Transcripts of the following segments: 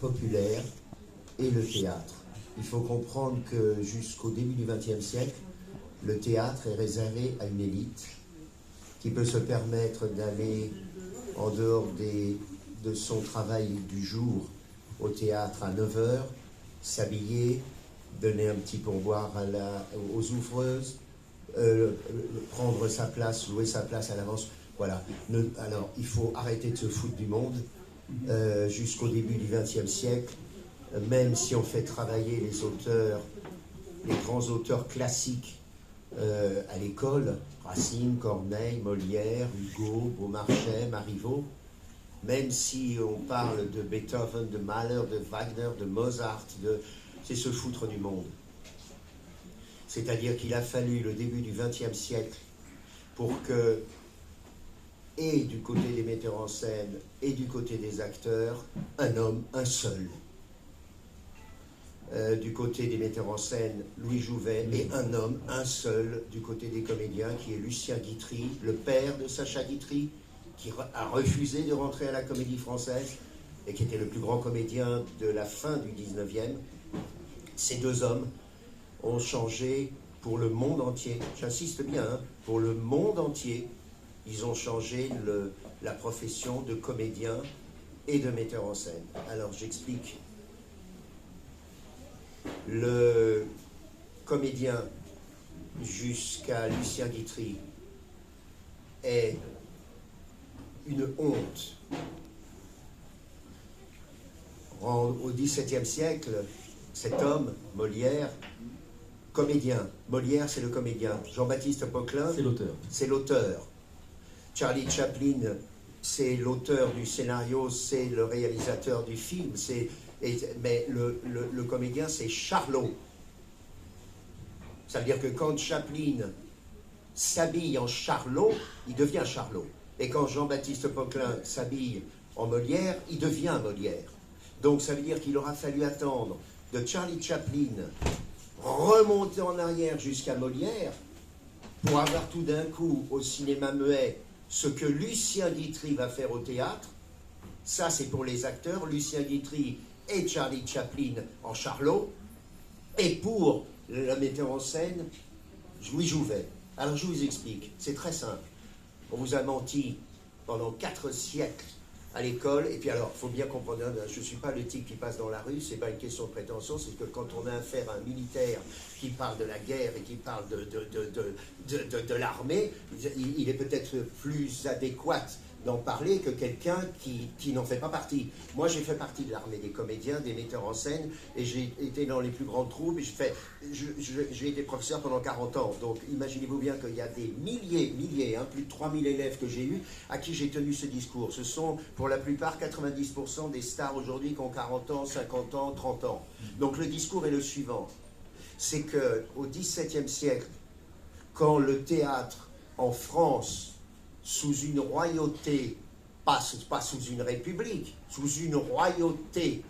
populaire et le théâtre. Il faut comprendre que jusqu'au début du XXe siècle, le théâtre est réservé à une élite qui peut se permettre d'aller en dehors de son travail du jour au théâtre à 9 heures, s'habiller, donner un petit pourboire aux ouvreuses, prendre sa place, louer sa place à l'avance. Voilà. Alors, il faut arrêter de se foutre du monde. Jusqu'au début du XXe siècle, même si on fait travailler les auteurs, les grands auteurs classiques à l'école, Racine, Corneille, Molière, Hugo, Beaumarchais, Marivaux, même si on parle de Beethoven, de Mahler, de Wagner, de Mozart, c'est se foutre du monde. C'est-à-dire qu'il a fallu le début du XXe siècle pour que, et du côté des metteurs en scène, et du côté des acteurs, un homme, un seul. Du côté des metteurs en scène, Louis Jouvet, et un homme, un seul, du côté des comédiens, qui est Lucien Guitry, le père de Sacha Guitry, qui a refusé de rentrer à la Comédie Française, et qui était le plus grand comédien de la fin du 19e. Ces deux hommes ont changé pour le monde entier, j'insiste bien, hein, pour le monde entier, ils ont changé la profession de comédien et de metteur en scène. Alors j'explique. Le comédien jusqu'à Lucien Guitry est une honte. Au XVIIe siècle, cet homme, Molière, comédien. Molière, c'est le comédien. Jean-Baptiste Poquelin, c'est l'auteur. Charlie Chaplin, c'est l'auteur du scénario, c'est le réalisateur du film, mais le comédien, c'est Charlot. Ça veut dire que quand Chaplin s'habille en Charlot, il devient Charlot. Et quand Jean-Baptiste Poquelin s'habille en Molière, il devient Molière. Donc ça veut dire qu'il aura fallu attendre de Charlie Chaplin remonter en arrière jusqu'à Molière pour avoir tout d'un coup au cinéma muet ce que Lucien Guitry va faire au théâtre. Ça, c'est pour les acteurs, Lucien Guitry et Charlie Chaplin en Charlot. Et pour le metteur en scène, Louis Jouvet. Alors, je vous explique. C'est très simple. On vous a menti pendant 4 siècles à l'école. Et puis alors, il faut bien comprendre, je ne suis pas le type qui passe dans la rue, ce n'est pas une question de prétention, c'est que quand on a affaire à un militaire qui parle de la guerre et qui parle de l'armée, il est peut-être plus adéquat d'en parler que quelqu'un qui n'en fait pas partie. Moi, j'ai fait partie de l'armée des comédiens, des metteurs en scène, et j'ai été dans les plus grandes troupes, j'ai été professeur pendant 40 ans. Donc, imaginez-vous bien qu'il y a des milliers, plus de 3000 élèves que j'ai eus, à qui j'ai tenu ce discours. Ce sont, pour la plupart, 90% des stars aujourd'hui qui ont 40 ans, 50 ans, 30 ans. Donc, le discours est le suivant. C'est qu'au XVIIe siècle, quand le théâtre, en France, sous une royauté, pas sous une république, sous une royauté.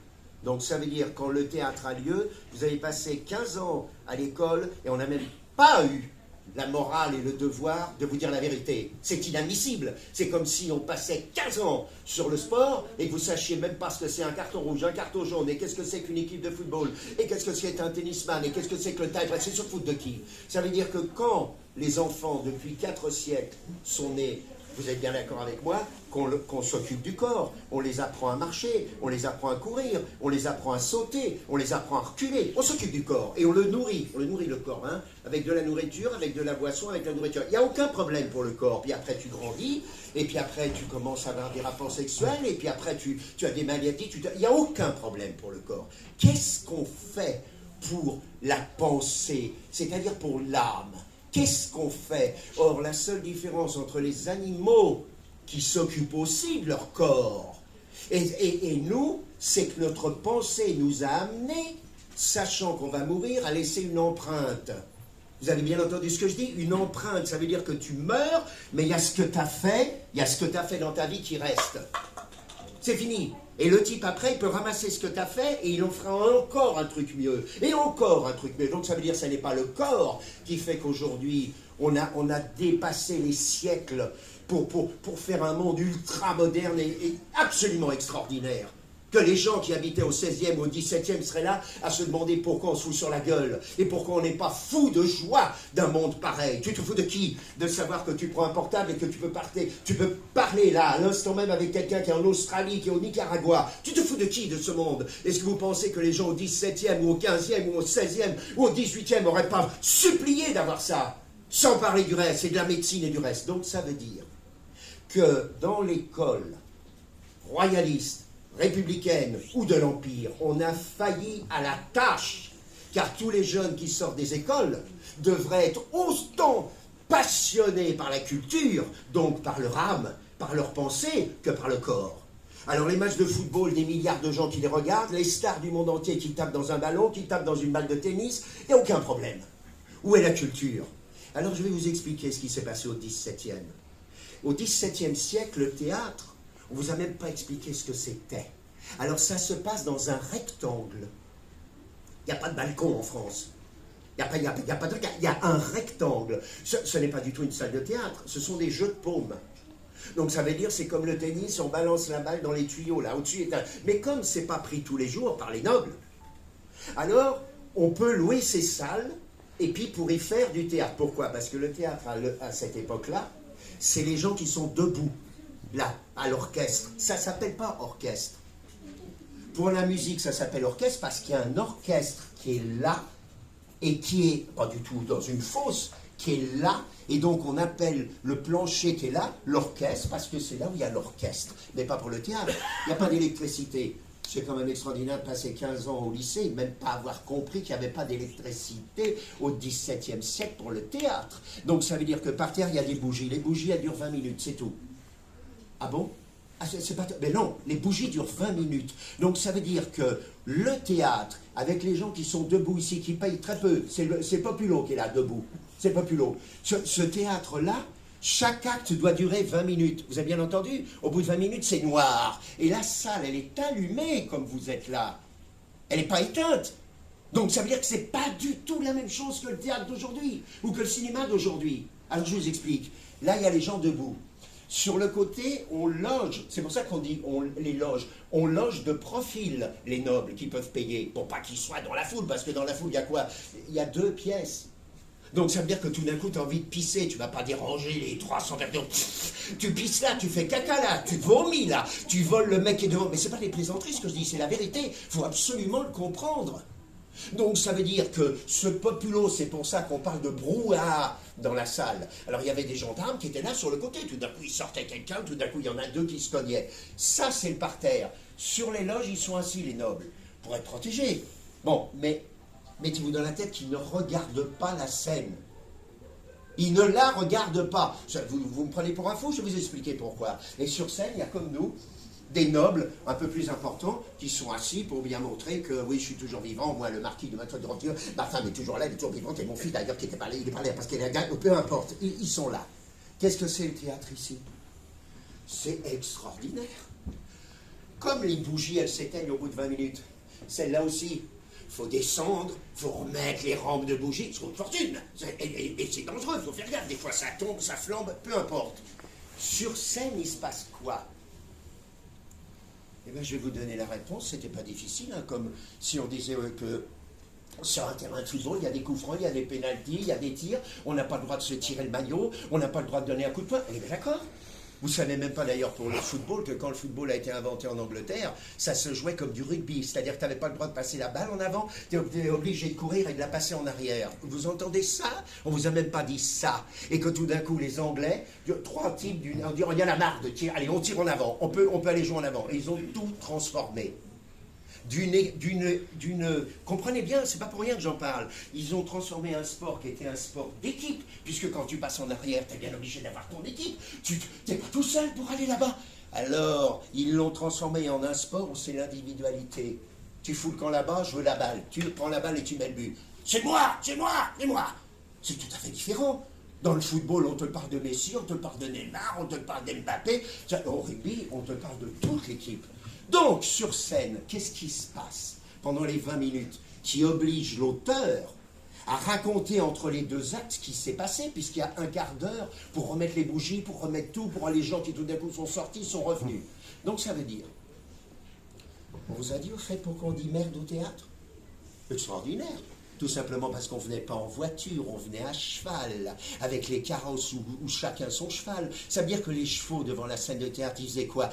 Donc ça veut dire quand le théâtre a lieu, vous avez passé 15 ans à l'école et on n'a même pas eu la morale et le devoir de vous dire la vérité. C'est inadmissible. C'est comme si on passait 15 ans sur le sport et que vous sachiez même pas ce que c'est un carton rouge, un carton jaune, et qu'est-ce que c'est qu'une équipe de football, et qu'est-ce que c'est un tennisman, et qu'est-ce que c'est que le taille. C'est se foutre de qui? Ça veut dire que quand les enfants, depuis 4 siècles, sont nés, vous êtes bien d'accord avec moi, qu'on s'occupe du corps, on les apprend à marcher, on les apprend à courir, on les apprend à sauter, on les apprend à reculer, on s'occupe du corps et on le nourrit le corps, hein, avec de la nourriture, avec de la boisson, avec de la nourriture. Il n'y a aucun problème pour le corps. Puis après tu grandis, et puis après tu commences à avoir des rapports sexuels, et puis après tu as des maladies, il n'y a aucun problème pour le corps. Qu'est-ce qu'on fait pour la pensée, c'est-à-dire pour l'âme? Qu'est-ce qu'on fait? Or, la seule différence entre les animaux qui s'occupent aussi de leur corps et nous, c'est que notre pensée nous a amenés, sachant qu'on va mourir, à laisser une empreinte. Vous avez bien entendu ce que je dis? Une empreinte, ça veut dire que tu meurs, mais il y a ce que tu as fait, dans ta vie qui reste. C'est fini. Et le type, après, il peut ramasser ce que tu as fait et il en fera encore un truc mieux. Et encore un truc mieux. Donc ça veut dire que ce n'est pas le corps qui fait qu'aujourd'hui, on a dépassé les siècles pour faire un monde ultra moderne et absolument extraordinaire. Que les gens qui habitaient au 16e ou au 17e seraient là à se demander pourquoi on se fout sur la gueule et pourquoi on n'est pas fou de joie d'un monde pareil. Tu te fous de qui? De savoir que tu prends un portable et que tu peux parler là, à l'instant même avec quelqu'un qui est en Australie, qui est au Nicaragua. Tu te fous de qui de ce monde? Est-ce que vous pensez que les gens au 17e ou au 15e ou au 16e ou au 18e n'auraient pas supplié d'avoir ça? Sans parler du reste, et de la médecine et du reste. Donc ça veut dire que dans l'école royaliste, républicaine ou de l'Empire, on a failli à la tâche, car tous les jeunes qui sortent des écoles devraient être autant passionnés par la culture, donc par leur âme, par leur pensée, que par le corps. Alors les matchs de football, des milliards de gens qui les regardent, les stars du monde entier qui tapent dans un ballon, qui tapent dans une balle de tennis, il n'y a aucun problème. Où est la culture? Alors je vais vous expliquer ce qui s'est passé au XVIIe. Au XVIIe siècle, le théâtre, on ne vous a même pas expliqué ce que c'était. Alors ça se passe dans un rectangle. Il n'y a pas de balcon en France. Il y a un rectangle. Ce n'est pas du tout une salle de théâtre, ce sont des jeux de paume. Donc ça veut dire, c'est comme le tennis, on balance la balle dans les tuyaux, là, au-dessus est un... Mais comme ce n'est pas pris tous les jours par les nobles, alors on peut louer ces salles, et puis pour y faire du théâtre. Pourquoi? Parce que le théâtre, à cette époque-là, c'est les gens qui sont debout. Là, à l'orchestre. Ça ne s'appelle pas orchestre. Pour la musique, ça s'appelle orchestre parce qu'il y a un orchestre qui est là et qui est, pas du tout dans une fosse, qui est là, et donc on appelle le plancher qui est là l'orchestre parce que c'est là où il y a l'orchestre, mais pas pour le théâtre. Il n'y a pas d'électricité. C'est quand même extraordinaire de passer 15 ans au lycée, même pas avoir compris qu'il n'y avait pas d'électricité au XVIIe siècle pour le théâtre. Donc ça veut dire que par terre, il y a des bougies. Les bougies, elles durent 20 minutes, c'est tout. Ah bon? C'est pas... Mais non, les bougies durent 20 minutes. Donc ça veut dire que le théâtre, avec les gens qui sont debout ici, qui payent très peu, c'est Populo qui est là, debout. C'est Populo. Ce théâtre-là, chaque acte doit durer 20 minutes. Vous avez bien entendu? Au bout de 20 minutes, c'est noir. Et la salle, elle est allumée comme vous êtes là. Elle n'est pas éteinte. Donc ça veut dire que c'est pas du tout la même chose que le théâtre d'aujourd'hui, ou que le cinéma d'aujourd'hui. Alors je vous explique. Là, il y a les gens debout. Sur le côté, on loge, c'est pour ça qu'on dit les loge, on loge de profil les nobles qui peuvent payer, pour pas qu'ils soient dans la foule, parce que dans la foule, il y a quoi? Il y a 2 pièces. Donc ça veut dire que tout d'un coup, tu as envie de pisser, tu vas pas déranger les 300 personnes. Tu pisses là, tu fais caca là, tu vomis là, tu voles le mec qui est devant. Mais c'est pas des plaisanteries ce que je dis, c'est la vérité, il faut absolument le comprendre. Donc ça veut dire que ce populo, c'est pour ça qu'on parle de brouhaha dans la salle. Alors il y avait des gendarmes qui étaient là sur le côté, tout d'un coup il sortait quelqu'un, tout d'un coup il y en a 2 qui se cognaient. Ça c'est le parterre. Sur les loges, ils sont assis les nobles, pour être protégés. Bon, mais mettez-vous dans la tête qu'ils ne regardent pas la scène. Ils ne la regardent pas. Vous me prenez pour un fou, je vais vous expliquer pourquoi. Et sur scène, il y a comme nous, des nobles un peu plus importants qui sont assis pour bien montrer que oui, je suis toujours vivant. Moi, le marquis de Maître de Roture, ma femme est toujours là, elle est toujours vivante, et mon fils d'ailleurs qui était pas là, il est pas là parce qu'il a gagné, peu importe, ils sont là. Qu'est-ce que c'est le théâtre ici? C'est extraordinaire. Comme les bougies, elles s'éteignent au bout de 20 minutes. Celle-là aussi, il faut descendre, il faut remettre les rampes de bougies, c'est une fortune. Et c'est dangereux, il faut faire gaffe. Des fois ça tombe, ça flambe, peu importe. Sur scène, il se passe quoi? Eh bien, je vais vous donner la réponse, c'était pas difficile, hein, comme si on disait que sur un terrain de football, il y a des coups francs, il y a des pénaltys, il y a des tirs, on n'a pas le droit de se tirer le maillot, on n'a pas le droit de donner un coup de poing. On est bien d'accord? Vous savez même pas d'ailleurs pour le football que quand le football a été inventé en Angleterre, ça se jouait comme du rugby, c'est-à-dire que tu n'avais pas le droit de passer la balle en avant, tu es obligé de courir et de la passer en arrière. Vous entendez ça? On vous a même pas dit ça. Et que tout d'un coup les Anglais, 3 types, on dit il y en a marre de tirer, allez on tire en avant, on peut aller jouer en avant. Et ils ont tout transformé. Comprenez bien, c'est pas pour rien que j'en parle. Ils ont transformé un sport qui était un sport d'équipe, puisque quand tu passes en arrière, tu es bien obligé d'avoir ton équipe. Tu n'es pas tout seul pour aller là-bas. Alors, ils l'ont transformé en un sport où c'est l'individualité. Tu fous le camp là-bas, je veux la balle. Tu prends la balle et tu mets le but. C'est moi, c'est moi, c'est moi. C'est tout à fait différent. Dans le football, on te parle de Messi, on te parle de Neymar, on te parle d'Mbappé. Au rugby, on te parle de toute l'équipe. Donc, sur scène, qu'est-ce qui se passe pendant les 20 minutes qui oblige l'auteur à raconter entre les 2 actes ce qui s'est passé, puisqu'il y a un quart d'heure pour remettre les bougies, pour remettre tout, pour les gens qui tout d'un coup sont sortis, sont revenus. Donc ça veut dire, On vous a dit au fait pourquoi on dit merde au théâtre? Extraordinaire. Tout simplement parce qu'on venait pas en voiture, on venait à cheval, avec les carrosses où chacun son cheval. Ça veut dire que les chevaux devant la scène de théâtre, ils faisaient quoi?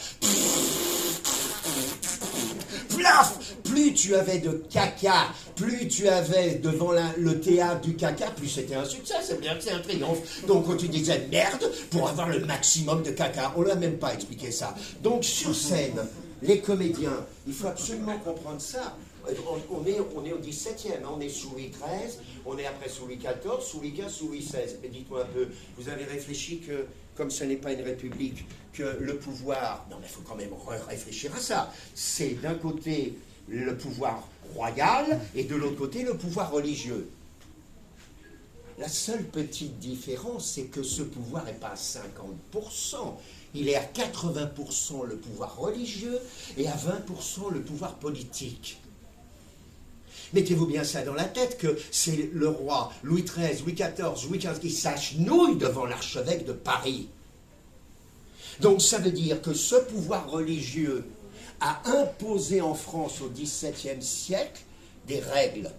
Plaf! Plus tu avais de caca, plus tu avais devant le théâtre du caca, plus c'était un succès, ça veut dire que c'est un triomphe. Donc quand tu disais merde, pour avoir le maximum de caca, on ne l'a même pas expliqué ça. Donc sur scène, les comédiens, il faut absolument comprendre ça. On est au 17e, on est sous Louis XIII, on est après sous Louis XIV, sous Louis XV, sous Louis XVI. Mais dites-moi un peu, vous avez réfléchi que, comme ce n'est pas une république, que le pouvoir, non mais il faut quand même réfléchir à ça, c'est d'un côté le pouvoir royal et de l'autre côté le pouvoir religieux. La seule petite différence, c'est que ce pouvoir n'est pas à 50%, il est à 80% le pouvoir religieux et à 20% le pouvoir politique. Mettez-vous bien ça dans la tête que c'est le roi Louis XIII, Louis XIV, Louis XV qui s'agenouille devant l'archevêque de Paris. Donc ça veut dire que ce pouvoir religieux a imposé en France au XVIIe siècle des règles.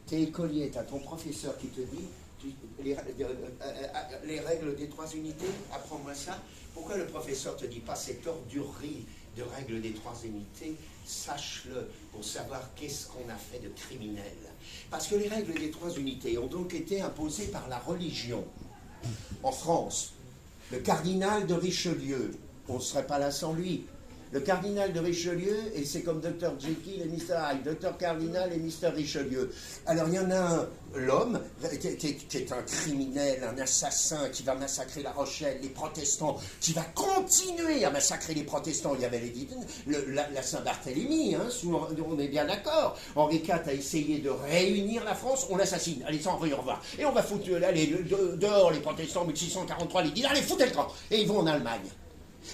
T'es écolier, t'as ton professeur qui te dit les règles des 3 unités, apprends-moi ça. Pourquoi le professeur te dit pas cette ordurerie de règles des 3 unités? Sache-le pour savoir qu'est-ce qu'on a fait de criminel. Parce que les règles des 3 unités ont donc été imposées par la religion. En France, le cardinal de Richelieu, on ne serait pas là sans lui. Le cardinal de Richelieu, et c'est comme Dr Jekyll et Mr Hyde, Dr Cardinal et Mr Richelieu. Alors il y en a un, l'homme, qui est un criminel, un assassin, qui va massacrer La Rochelle, les protestants, qui va continuer à massacrer les protestants. Il y avait la Saint-Barthélemy, hein, on est bien d'accord. Henri IV a essayé de réunir la France, on l'assassine. Allez, sans au revoir. Et on va foutre dehors les protestants, 1643, les disent, allez, foutez le camp. Et ils vont en Allemagne.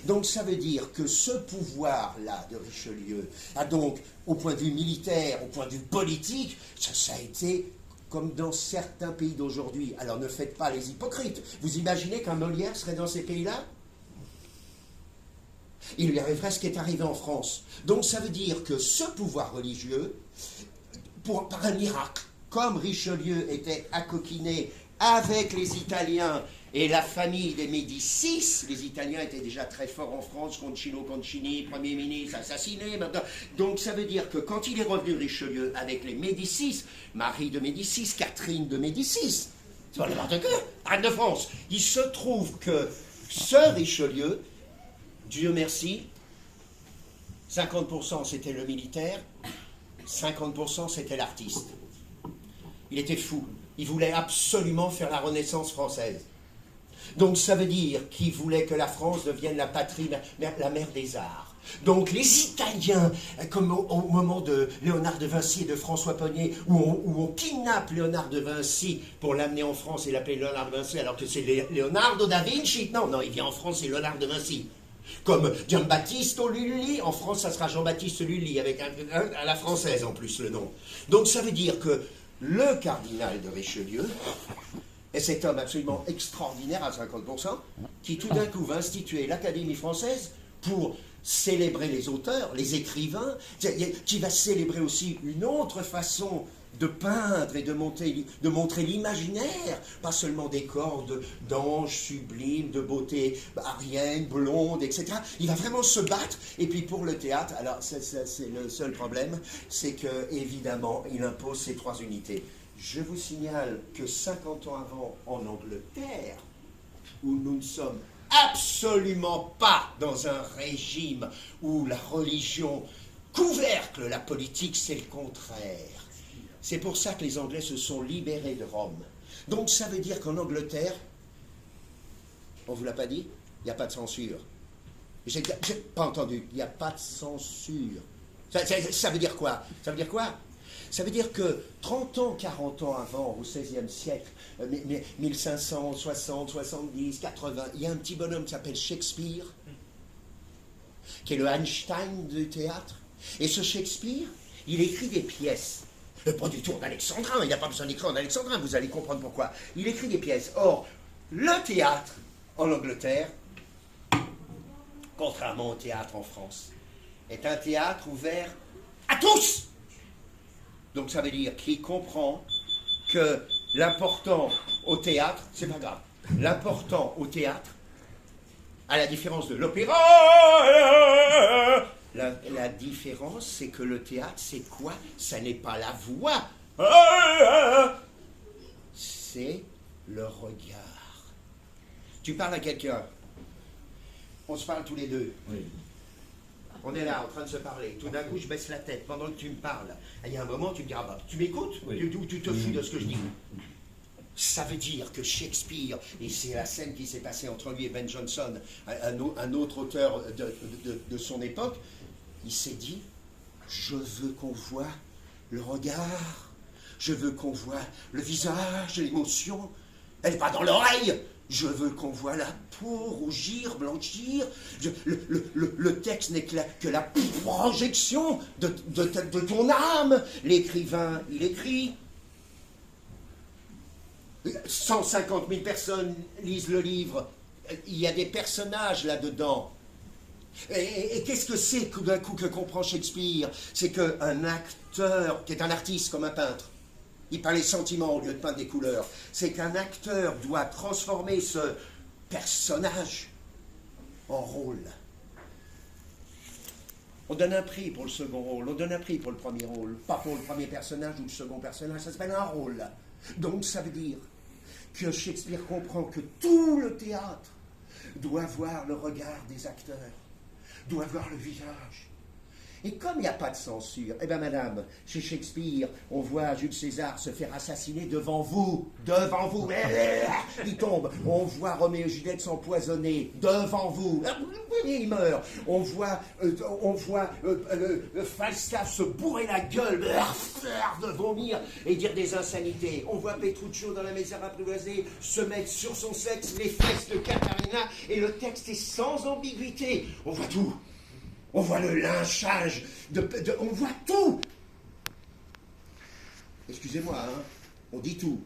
Donc ça veut dire que ce pouvoir-là de Richelieu a donc, au point de vue militaire, au point de vue politique, ça a été comme dans certains pays d'aujourd'hui. Alors ne faites pas les hypocrites. Vous imaginez qu'un Molière serait dans ces pays-là? Il lui arriverait ce qui est arrivé en France. Donc ça veut dire que ce pouvoir religieux, par un miracle, comme Richelieu était accoquiné avec les Italiens et la famille des Médicis, les Italiens étaient déjà très forts en France, Concino Concini, Premier ministre, assassiné. Maintenant. Donc ça veut dire que quand il est revenu Richelieu avec les Médicis, Marie de Médicis, Catherine de Médicis, c'est pas n'importe quoi, reine de France, il se trouve que ce Richelieu, Dieu merci, 50% c'était le militaire, 50% c'était l'artiste. Il était fou, il voulait absolument faire la Renaissance française. Donc ça veut dire qu'il voulait que la France devienne la patrie, la mère des arts. Donc les Italiens, comme au moment de Léonard de Vinci et de François Ier, où on kidnappe Léonard de Vinci pour l'amener en France et l'appeler Léonard de Vinci alors que c'est Leonardo da Vinci. Non, il vient en France, c'est Léonard de Vinci. Comme Giambattista Lulli, en France ça sera Jean-Baptiste Lulli, avec à la française en plus le nom. Donc ça veut dire que le cardinal de Richelieu est cet homme absolument extraordinaire à 50%, qui tout d'un coup va instituer l'Académie française pour célébrer les auteurs, les écrivains, qui va célébrer aussi une autre façon de peindre et de montrer l'imaginaire, pas seulement des corps d'anges sublimes, de beauté arienne, blonde, etc. Il va vraiment se battre, et puis pour le théâtre, alors c'est le seul problème, c'est que évidemment il impose ces 3 unités. Je vous signale que 50 ans avant, en Angleterre, où nous ne sommes absolument pas dans un régime où la religion couvercle la politique, c'est le contraire. C'est pour ça que les Anglais se sont libérés de Rome. Donc ça veut dire qu'en Angleterre, on ne vous l'a pas dit, il n'y a pas de censure. J'ai pas entendu, il n'y a pas de censure. Ça veut dire quoi? Ça veut dire quoi? Ça veut dire que 30 ans, 40 ans avant, au XVIe siècle, 1500, 60, 70, 80, il y a un petit bonhomme qui s'appelle Shakespeare, qui est le Einstein du théâtre. Et ce Shakespeare, il écrit des pièces. Pas du tout en alexandrin, il n'a pas besoin d'écrire en alexandrin, vous allez comprendre pourquoi. Il écrit des pièces. Or, le théâtre, en Angleterre, contrairement au théâtre en France, est un théâtre ouvert à tous. Donc ça veut dire qu'il comprend que l'important au théâtre, c'est pas grave, l'important au théâtre, à la différence de l'opéra, la différence, c'est que le théâtre, c'est quoi? Ça n'est pas la voix, c'est le regard. Tu parles à quelqu'un, on se parle tous les deux. Oui. On est là, en train de se parler. Tout d'un coup, je baisse la tête pendant que tu me parles. Il y a un moment, tu me dis, ah bah, tu m'écoutes? Oui. Tu te fous de ce que je dis. Ça veut dire que Shakespeare, et c'est la scène qui s'est passée entre lui et Ben Jonson, un autre auteur de son époque, il s'est dit, je veux qu'on voit le regard, je veux qu'on voit le visage, l'émotion, elle n'est pas dans l'oreille. Je veux qu'on voit la peau rougir, blanchir. Le texte n'est que la projection de ton âme. L'écrivain, il écrit. 150 000 personnes lisent le livre. Il y a des personnages là-dedans. Et qu'est-ce que c'est tout d'un coup que comprend Shakespeare? C'est qu'un acteur, qui est un artiste comme un peintre, il peint les sentiments au lieu de peindre des couleurs. C'est qu'un acteur doit transformer ce personnage en rôle. On donne un prix pour le second rôle, on donne un prix pour le premier rôle, pas pour le premier personnage ou le second personnage, ça s'appelle un rôle. Donc ça veut dire que Shakespeare comprend que tout le théâtre doit voir le regard des acteurs, doit voir le visage. Et comme il n'y a pas de censure, eh bien madame, chez Shakespeare, on voit Jules César se faire assassiner devant vous, il tombe. On voit Roméo et Juliette s'empoisonner devant vous, il meurt. On voit Falstaff se bourrer la gueule, de vomir et dire des insanités. On voit Petruccio dans La Misère apprivoisée se mettre sur son sexe les fesses de Katharina et le texte est sans ambiguïté. On voit tout. On voit le lynchage, on voit tout. Excusez-moi, hein, on dit tout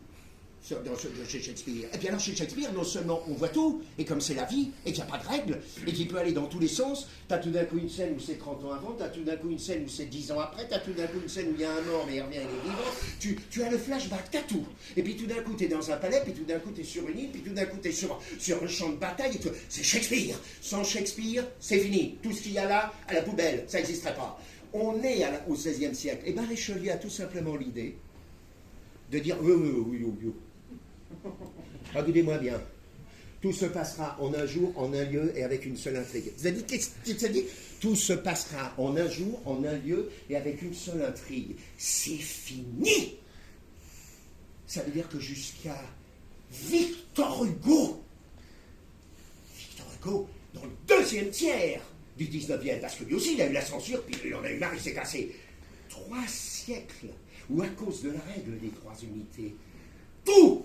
chez Shakespeare. Et puis alors chez Shakespeare, non seulement on voit tout, et comme c'est la vie, et qu'il n'y a pas de règles, et qu'il peut aller dans tous les sens, t'as tout d'un coup une scène où c'est 30 ans avant, t'as tout d'un coup une scène où c'est 10 ans après, t'as tout d'un coup une scène où il y a un mort mais il revient, il est vivant, tu as le flashback, t'as tout. Et puis tout d'un coup t'es dans un palais, puis tout d'un coup t'es sur une île, puis tout d'un coup t'es sur un champ de bataille, et c'est Shakespeare. Sans Shakespeare, c'est fini. Tout ce qu'il y a là, à la poubelle, ça n'existerait pas. On est au XVIe siècle. Et bien Richelieu a tout simplement l'idée de dire, oui. Écoutez-moi bien, tout se passera en un jour, en un lieu et avec une seule intrigue. Vous avez dit, qu'est-ce que ça dit? Tout se passera en un jour, en un lieu et avec une seule intrigue. C'est fini. Ça veut dire que jusqu'à Victor Hugo, dans le deuxième tiers du 19e, parce que lui aussi il a eu la censure, puis il en a eu marre, il s'est cassé. 3 siècles où à cause de la règle des 3 unités, tous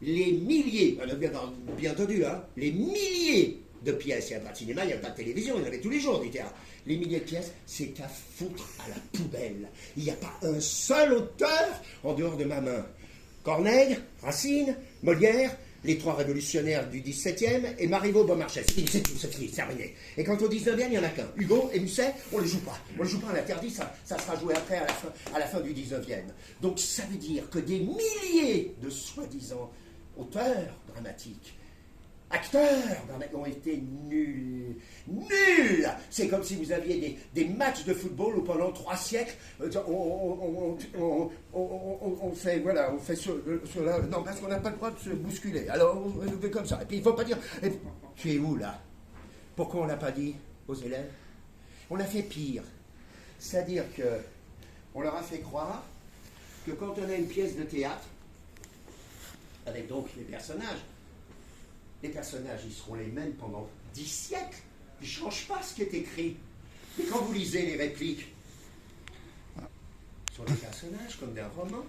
les milliers, bien entendu, hein, les milliers de pièces, il n'y a pas de cinéma, il n'y a pas de télévision, il y en avait tous les jours du théâtre. Les milliers de pièces, c'est à foutre à la poubelle. Il n'y a pas un seul auteur en dehors de ma main. Corneille, Racine, Molière, les 3 révolutionnaires du 17e et Marivaux, Beaumarchais. C'est tout, c'est fini, c'est terminé. Et quant au 19e, il n'y en a qu'un. Hugo et Musset, on ne les joue pas. On ne les joue pas, on l'interdit, ça sera joué après, à la fin du 19e. Donc ça veut dire que des milliers de soi-disant auteurs dramatiques, acteurs ont été nuls. Nuls. C'est comme si vous aviez des matchs de football où pendant 3 siècles, on fait, voilà, on fait cela. Non, parce qu'on n'a pas le droit de se bousculer. Alors, on fait comme ça. Et puis, il ne faut pas dire, tu es où, là? Pourquoi on ne l'a pas dit aux élèves? On a fait pire. C'est-à-dire qu'on leur a fait croire que quand on a une pièce de théâtre, avec donc les personnages, ils seront les mêmes pendant 10 siècles. Ils ne changent pas ce qui est écrit. Mais quand vous lisez les répliques sur les personnages, comme d'un roman,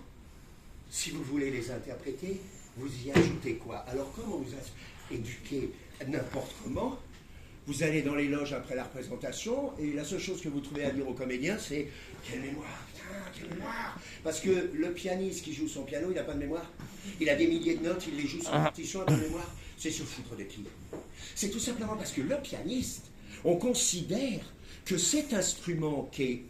si vous voulez les interpréter, vous y ajoutez quoi? Alors, comme on vous a éduqué n'importe comment, vous allez dans les loges après la représentation, et la seule chose que vous trouvez à dire aux comédiens, c'est « Quelle mémoire, putain, quelle mémoire !» Parce que le pianiste qui joue son piano, il n'a pas de mémoire. Il a des milliers de notes, il les joue sur partition, il n'a pas de mémoire. C'est se foutre de qui? C'est tout simplement parce que le pianiste On considère que cet instrument qui est...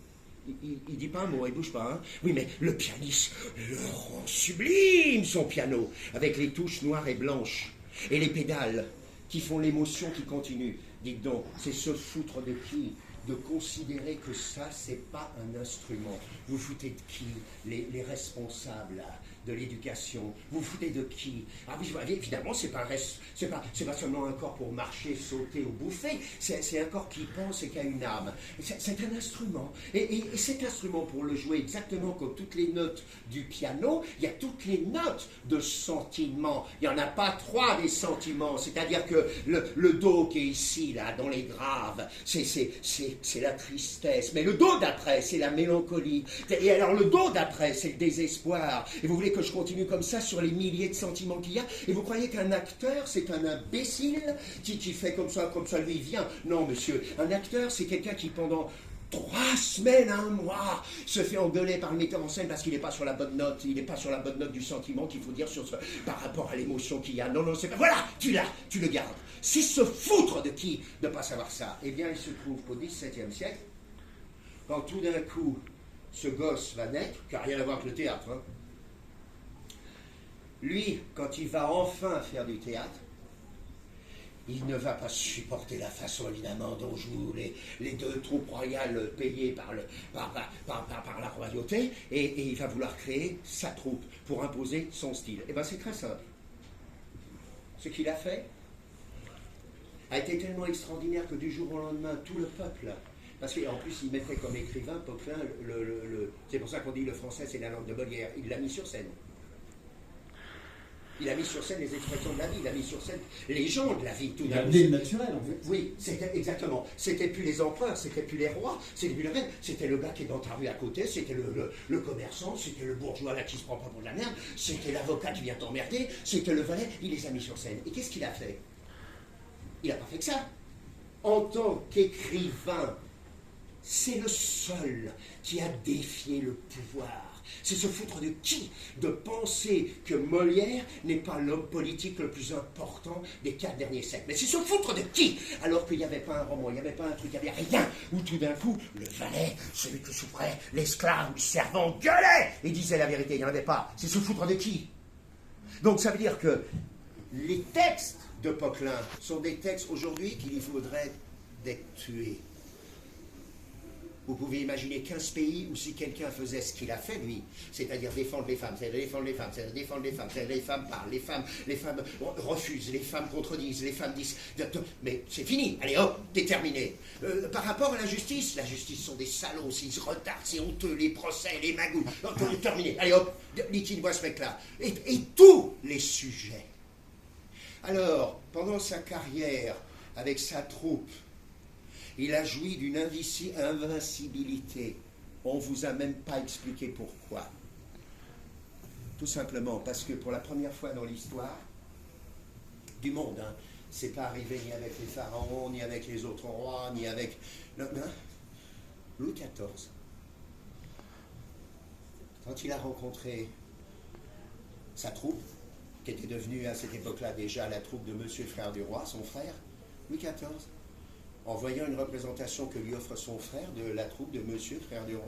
Il dit pas un mot, il bouge pas, hein. Oui, mais le pianiste le rend sublime, son piano, avec les touches noires et blanches, et les pédales qui font l'émotion qui continue. Dites donc, c'est se foutre de qui? De considérer que ça, c'est pas un instrument. Vous foutez de qui? Les responsables là, de l'éducation. Vous foutez de qui? Ah oui, évidemment, c'est pas seulement un corps pour marcher, sauter ou bouffer. C'est un corps qui pense et qui a une âme. C'est un instrument. Et cet instrument, pour le jouer exactement comme toutes les notes du piano, il y a toutes les notes de sentiment. Il n'y en a pas 3 des sentiments. C'est-à-dire que le do qui est ici, là, dans les graves, c'est la tristesse. Mais le do d'après, c'est la mélancolie. Et alors le do d'après, c'est le désespoir. Et vous voulez que je continue comme ça sur les milliers de sentiments qu'il y a? Et vous croyez qu'un acteur, c'est un imbécile qui fait comme ça, lui, il vient? Non, monsieur. Un acteur, c'est quelqu'un qui, pendant 3 semaines, 1 mois, se fait engueuler par le metteur en scène parce qu'il n'est pas sur la bonne note. Il n'est pas sur la bonne note du sentiment qu'il faut dire par rapport à l'émotion qu'il y a. Non, c'est pas... Voilà, tu l'as, tu le gardes. C'est se foutre de qui de ne pas savoir ça? Eh bien, il se trouve qu'au XVIIe siècle, quand tout d'un coup, ce gosse va naître, qui n'a rien à voir avec le théâtre, hein, lui, quand il va enfin faire du théâtre, il ne va pas supporter la façon, évidemment, dont jouent les 2 troupes royales payées par la royauté, et il va vouloir créer sa troupe pour imposer son style. Eh bien, c'est très simple. Ce qu'il a fait a été tellement extraordinaire que du jour au lendemain, tout le peuple, parce qu'en plus, il mettait comme écrivain, Poquelin, c'est pour ça qu'on dit le français, c'est la langue de Molière, il l'a mis sur scène. Il a mis sur scène les expressions de la vie, il a mis sur scène les gens de la vie. Tout il a amené le naturel, en fait. Oui, c'était exactement. C'était plus les empereurs, c'était plus les rois, c'était plus les reines, c'était le gars qui est dans ta rue à côté, c'était le commerçant, c'était le bourgeois là qui se prend pas pour de la merde, c'était l'avocat qui vient t'emmerder, c'était le valet, il les a mis sur scène. Et qu'est-ce qu'il a fait? Il n'a pas fait que ça. En tant qu'écrivain, c'est le seul qui a défié le pouvoir. C'est se foutre de qui? De penser que Molière n'est pas l'homme politique le plus important des 4 derniers siècles. Mais c'est se foutre de qui? Alors qu'il n'y avait pas un roman, il n'y avait pas un truc, il n'y avait rien. Où tout d'un coup, le valet, celui qui souffrait, l'esclave, le servant, gueulait et disait la vérité. Il n'y en avait pas. C'est se foutre de qui? Donc ça veut dire que les textes de Poquelin sont des textes aujourd'hui qu'il y faudrait d'être tués. Vous pouvez imaginer 15 pays où si quelqu'un faisait ce qu'il a fait, lui, c'est-à-dire défendre les femmes, c'est-à-dire défendre les femmes, c'est-à-dire défendre les femmes, c'est-à-dire les femmes parlent, les femmes refusent, les femmes contredisent, les femmes disent... Mais c'est fini, allez hop, t'es terminé. Par rapport à la justice sont des salauds, s'ils se retardent, c'est honteux, les procès, les magouilles, terminé, allez hop, liquide-moi ce mec-là. Et tous les sujets. Alors, pendant sa carrière, avec sa troupe, il a joui d'une invincibilité. On ne vous a même pas expliqué pourquoi. Tout simplement parce que pour la première fois dans l'histoire du monde, hein, c'est pas arrivé ni avec les pharaons, ni avec les autres rois, ni avec... Non, Louis XIV, quand il a rencontré sa troupe, qui était devenue à cette époque-là déjà la troupe de Monsieur le Frère du Roi, son frère, Louis XIV, en voyant une représentation que lui offre son frère de la troupe de Monsieur Frère du Roi.